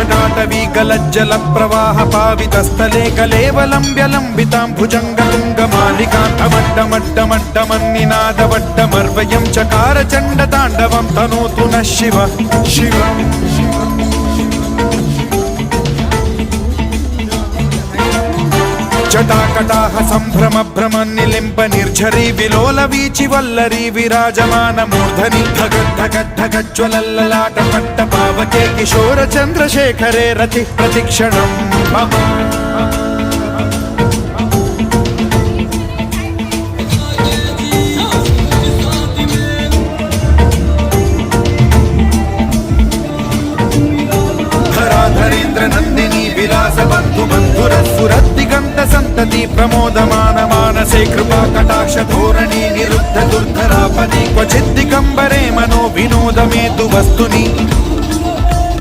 जटाटवी गलज्जल प्रवाह पावितस्थले कलेवलम्ब्यलम्बितां भुजङ्गतुङ्गमालिकान्तमड्डमड्डमड्डमन्निनादवड्डमर्वयं चकार चण्डताण्डवं तनोतु नः शिव शिव जटाकटाह सम्भ्रम भ्रम निलिम्ब निर्झरी विलोल वीचि वल्लरी विराजमान मूर्धनि धगद्धगद्धगज्ज्वलल्ललाट पट्ट पावके किशोर चन्द्रशेखरे रति प्रतिक्षणं मम धराधरेन्द्र नन्दिनी विलास बन्धु बन्धुरसुरद्दिगन्त संतति प्रमोदमान मानसे कृपा कटाक्ष धोरणी निरुद्ध दुर्धरापदि क्वचिद् दिगम्बरे मनो विनोदमेतु वस्तुनि